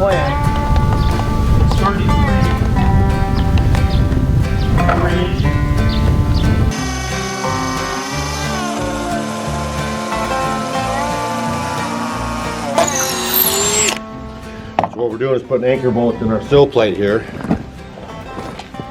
plan. Start these So what we're doing is putting anchor bolts in our sill plate here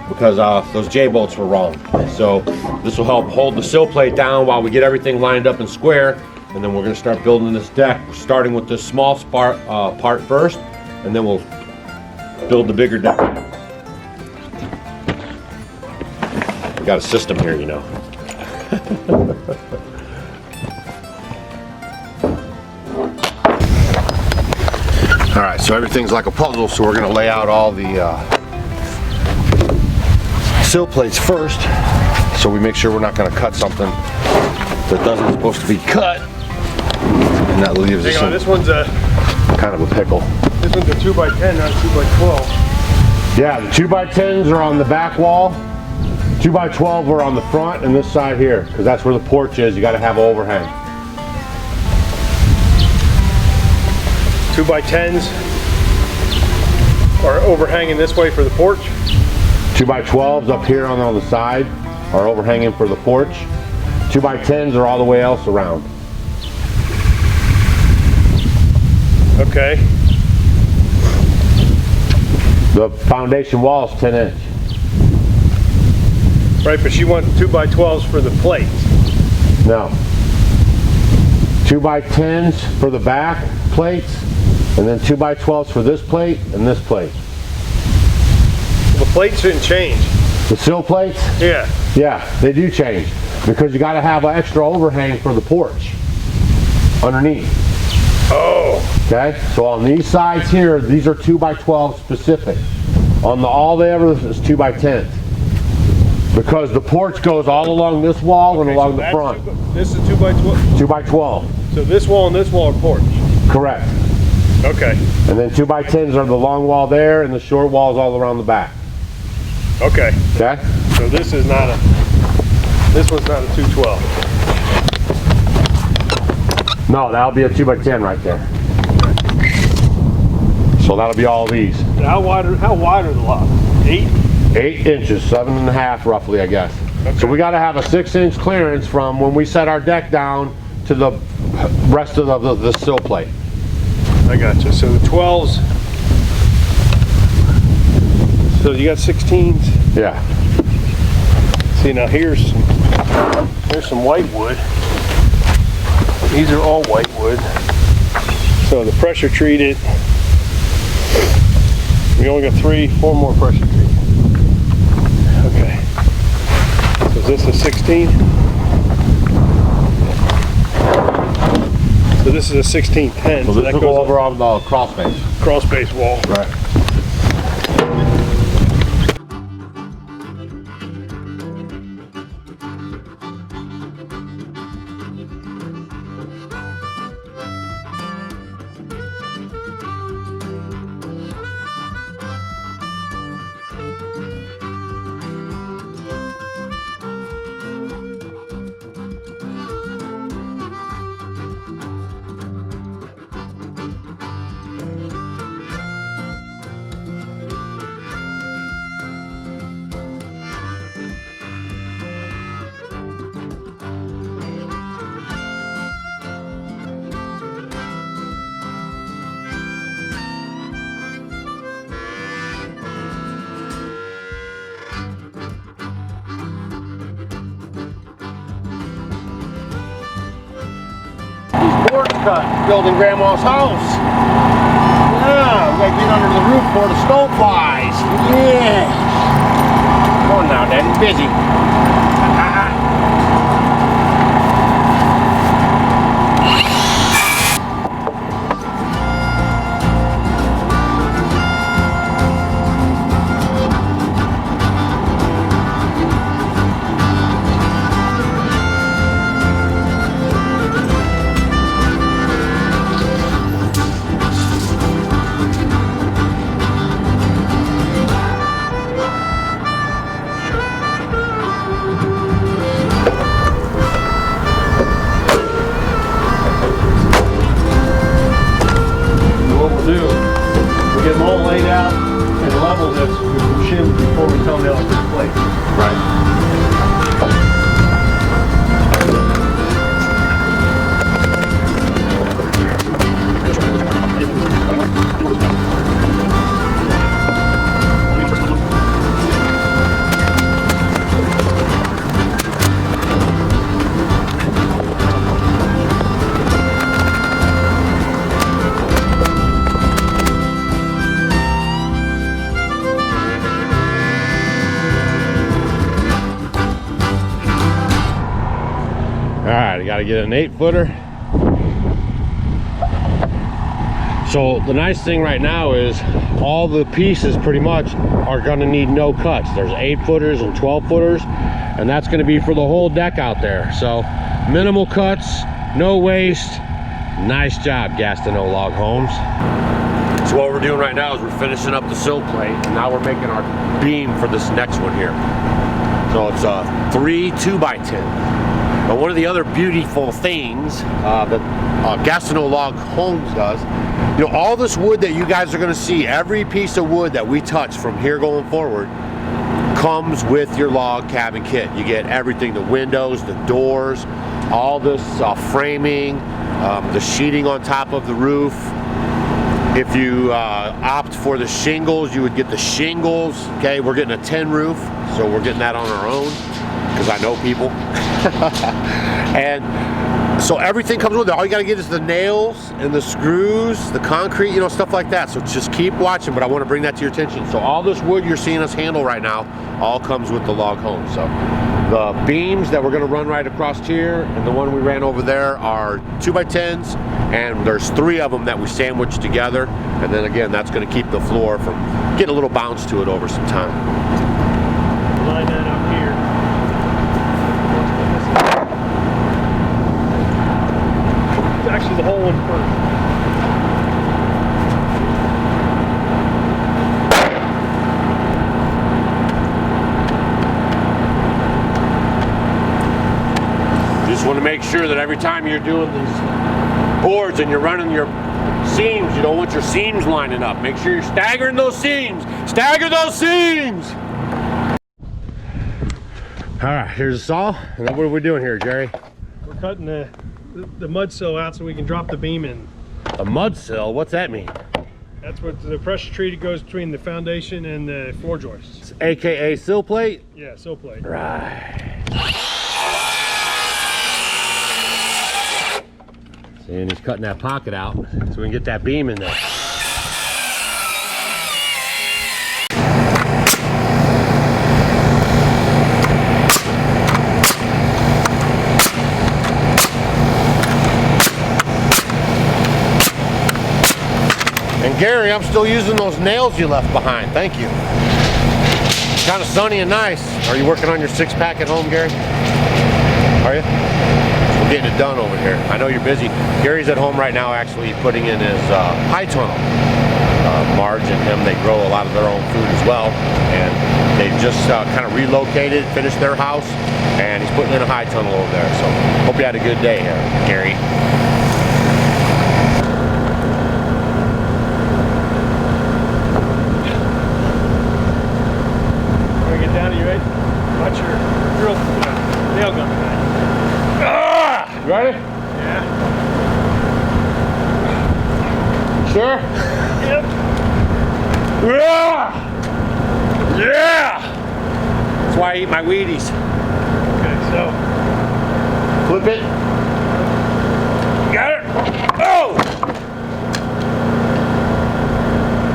because those J bolts were wrong. So this will help hold the sill plate down while we get everything lined up and square, and then we're going to start building this deck. We're starting with this small part first, and then we'll build the bigger deck. We got a system here, you know. All right, so everything's like a puzzle, so we're going to lay out all the sill plates first, so we make sure we're not going to cut something that doesn't supposed to be cut, and that leaves us this one's a kind of a pickle. This one's a 2x10, not a 2x12. Yeah, the 2x10s are on the back wall, 2x12 are on the front and this side here, because that's where the porch is. You got to have an overhang. 2x10s are overhanging this way for the porch. 2x12s up here on the side are overhanging for the porch. 2x10s are all the way else around. Okay. The foundation wall is 10 inch. Right, but you want 2x12s for the plates. No. 2x10s for the back plates, and then 2x12s for this plate and this plate. The plates shouldn't change. The sill plates? Yeah. Yeah, they do change because you got to have an extra overhang for the porch underneath. Oh. Okay, so on these sides here, these are 2x12 specific. On all the others is 2x10. Because the porch goes all along this wall and along the front. This is 2x12? 2x12. So this wall and this wall are porch? Correct. Okay. And then 2x10s are the long wall there and the short walls all around the back. Okay. Okay? So this is not this one's not a 212. No, that'll be a 2x10 right there. So that'll be all these. How wide are the lots? 8? 8 inches, 7.5 roughly, I guess. Okay. So we got to have a 6-inch clearance from when we set our deck down to the rest of the sill plate. I got you. So the 12s. So you got 16s. Yeah. See, now here's some white wood. These are all white wood. So the pressure treated. We only got 4 more pressure treated. Okay. So is this a 16? So this is a 1610. So this will go over on the crawl space. Crawl space wall. Right. Boards cut, building Grandma's house. Yeah, we gotta get under the roof before the snow flies. Yeah. Come on now, Daddy, busy. out and level this shim before we come down with this plate. Right. Alright, I gotta get an 8-footer. So the nice thing right now is all the pieces pretty much are gonna need no cuts. There's 8-footers and 12-footers, and that's gonna be for the whole deck out there. So minimal cuts, no waste. Nice job, Gastineau Log Homes. So what we're doing right now is we're finishing up the sill plate, and now we're making our beam for this next one here. So it's a 3 2x10. But one of the other beautiful things that Gastineau Log Homes does, you know, all this wood that you guys are going to see, every piece of wood that we touch from here going forward comes with your log cabin kit. You get everything, the windows, the doors, all this framing, the sheeting on top of the roof. If you opt for the shingles, you would get the shingles. Okay, we're getting a tin roof, so we're getting that on our own because I know people. And so everything comes with it. All you gotta get is the nails and the screws, the concrete, you know, stuff like that. So just keep watching, but I want to bring that to your attention. So all this wood you're seeing us handle right now all comes with the log home. So the beams that we're gonna run right across here and the one we ran over there are 2x10s, and there's 3 of them that we sandwich together. And then again, that's gonna keep the floor from getting a little bounce to it over some time. Line that up here. Actually, the whole one first. Just want to make sure that every time you're doing these boards and you're running your seams, you don't want your seams lining up. Make sure you're staggering those seams. Stagger those seams! All right, here's the saw. And then what are we doing here, Jerry? We're cutting the mud sill out so we can drop the beam in. A mud sill? What's that mean? That's what the pressure treated goes between the foundation and the floor joists. AKA sill plate? Yeah, sill plate. Right. See, and he's cutting that pocket out so we can get that beam in there. And Gary, I'm still using those nails you left behind. Thank you. It's kind of sunny and nice. Are you working on your 6-pack at home, Gary? Are you? We're getting it done over here. I know you're busy. Gary's at home right now actually putting in his high tunnel. Marge and him, they grow a lot of their own food as well. And they just kind of relocated, finished their house, and he's putting in a high tunnel over there. So hope you had a good day here, Gary. Watch your drill nail gun behind you. Ah! You ready? Yeah. Sure? Yep. Yeah! Yeah! That's why I eat my Wheaties. Okay, so Flip it. Got it? Oh!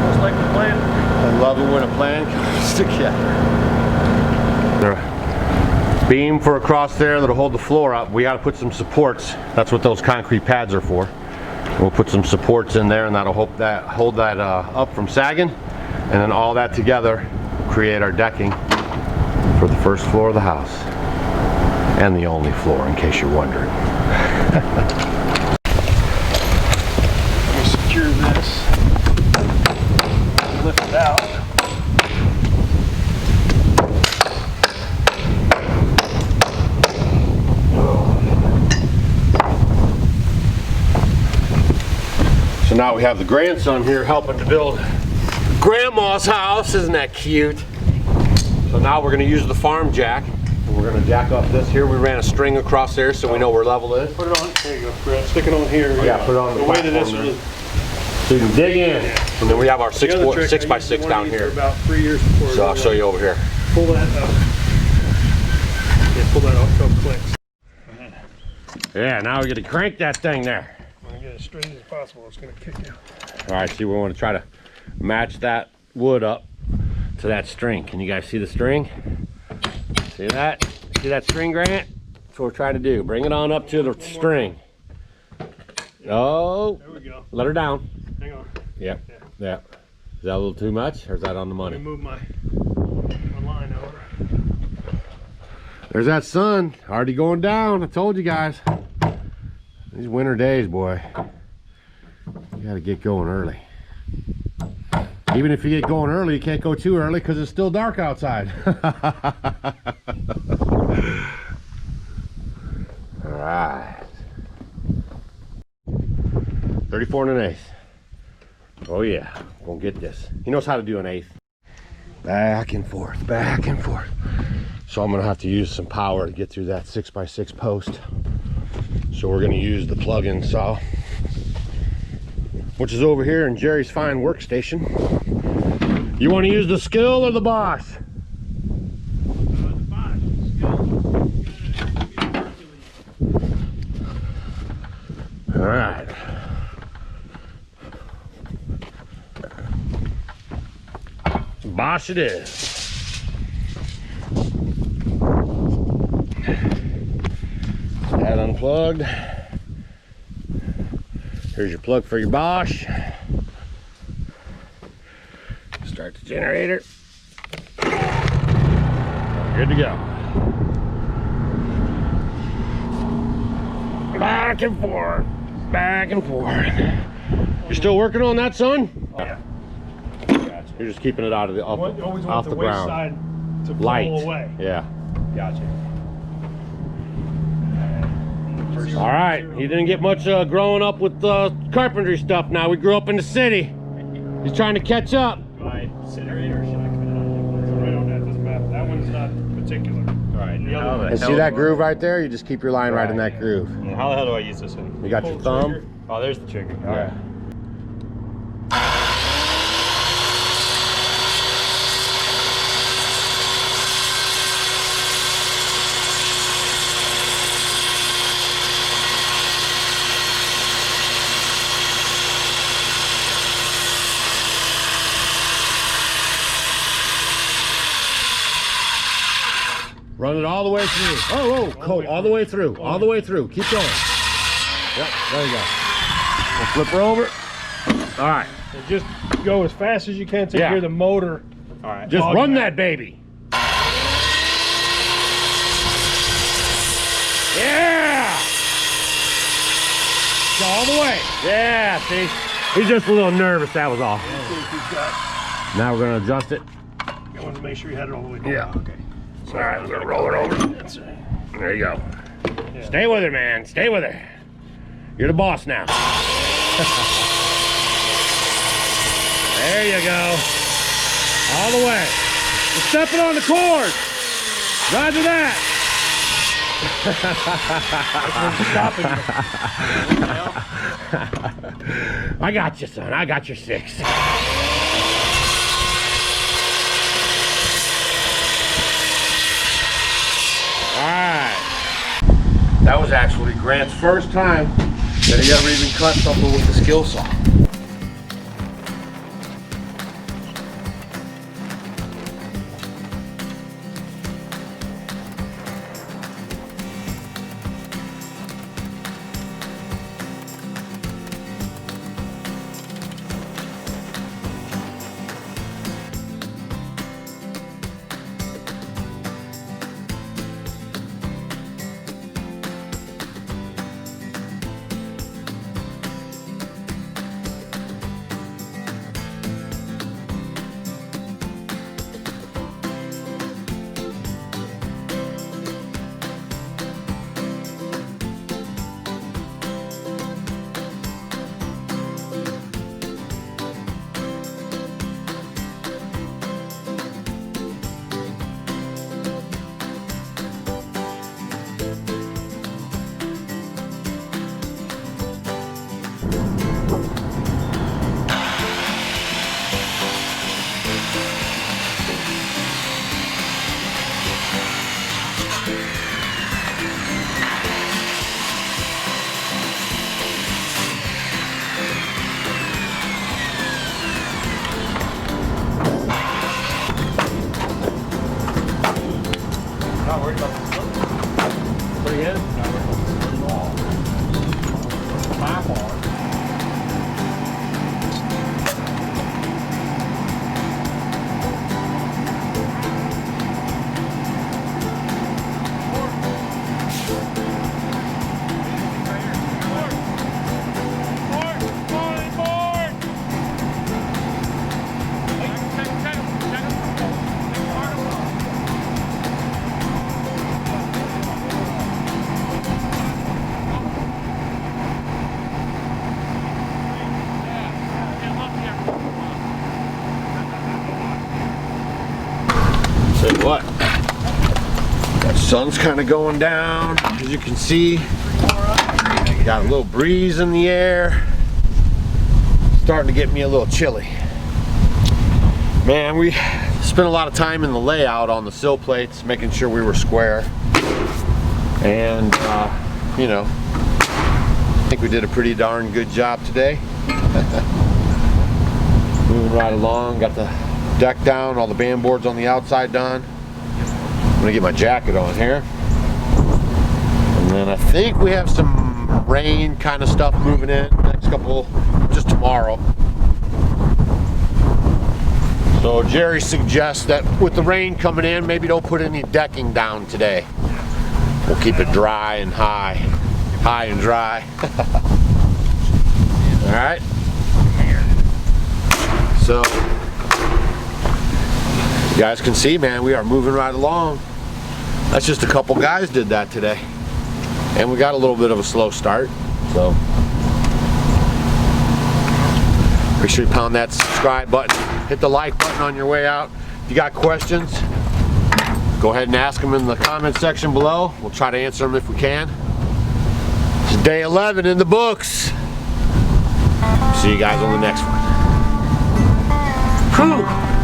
looks like the plan. I love it when a plan comes together. Beam for across there that'll hold the floor up. We got to put some supports. That's what those concrete pads are for. We'll put some supports in there, and that'll hold that up from sagging, and then all that together create our decking for the first floor of the house, and the only floor, in case you're wondering. Let me secure this. Lift it out. So now we have the grandson here helping to build grandma's house. Isn't that cute? So now we're gonna use the farm jack. And we're gonna jack up this here. We ran a string across there so we know where level is. Put it on, there you go, Brett. Stick it on here. Yeah, put it on the way that this platform was. so you can dig in. Yeah. And then we have our The other trick, 6 I by used 6 to down want to use here. for about 3 years before. So I'll show you over here. Pull that up. Yeah, pull that off so it clicks. Yeah, now we get to crank that thing there. I'm gonna get it as straight as possible. It's gonna kick down. All right, see, we want to try to match that wood up to that string. Can you guys see the string? See that? See that string, Grant? That's what we're trying to do. Bring it on up to the string. Oh, There we go. let her down. Hang on. Yep, yeah. Is that a little too much, or is that on the Let money? me move my line over. There's that sun, already going down. I told you guys. These winter days, boy, you gotta get going early. Even if you get going early, you can't go too early because it's still dark outside. All right. 34 and an eighth. Oh yeah, gonna get this. He knows how to do an eighth. Back and forth, back and forth. So I'm gonna have to use some power to get through that 6 by 6 post. So we're gonna use the plug-in saw, which is over here in Jerry's fine workstation. You wanna use the Skill or the Bosch? All right. Bosch it is. That unplugged. Here's your plug for your Bosch. Start the generator. Good to go. Back and forth, back and forth. You're still working on that, son? Oh, yeah. You're just keeping it out of the off, You always off want the the waist ground. side to Light. fall away. Yeah. Gotcha. All right. He didn't get much growing up with carpentry stuff. Now we grew up in the city. He's trying to catch up. Do I incinerate or should I cut it on? Right on that, doesn't matter. That one's not particular. Alright, The other one. And see that groove right there? You just keep your line right in that groove. How the hell do I use this thing? You got your thumb. Oh, there's the trigger. Yeah. Alright. Run it all the way through. Oh, cool. All the way through. All the way through. Keep going. Yep, there you go. We'll flip her over. All right. So just go as fast as you can to Yeah. hear the motor. Alright. Just Log run back. that baby. Yeah! Go all the way. Yeah, see? He's just a little nervous, that was all. Now we're gonna adjust it. I wanted to make sure you had it all the way down. Yeah. Okay. All right, we're gonna roll it over. That's right. There you go. Yeah. Stay with her, man. Stay with her. You're the boss now. There you go. All the way. You're stepping on the cord. Roger that. I got you, son. I got your 6. Alright. That was actually Grant's first time that he ever even cut something with the skill saw. But the sun's kind of going down, as you can see. Got a little breeze in the air. Starting to get me a little chilly. Man, we spent a lot of time in the layout on the sill plates, making sure we were square. And, you know, I think we did a pretty darn good job today. Moving right along, got the deck down, all the band boards on the outside done. I'm gonna get my jacket on here. And then I think we have some rain kind of stuff moving in next couple, just tomorrow. So Jerry suggests that with the rain coming in, maybe don't put any decking down today. We'll keep it dry and high and dry. All right. So you guys can see, man, we are moving right along. That's just a couple guys did that today. And we got a little bit of a slow start, so make sure you pound that subscribe button. Hit the like button on your way out. If you got questions, go ahead and ask them in the comment section below. We'll try to answer them if we can. It's day 11 in the books. See you guys on the next one. Whew.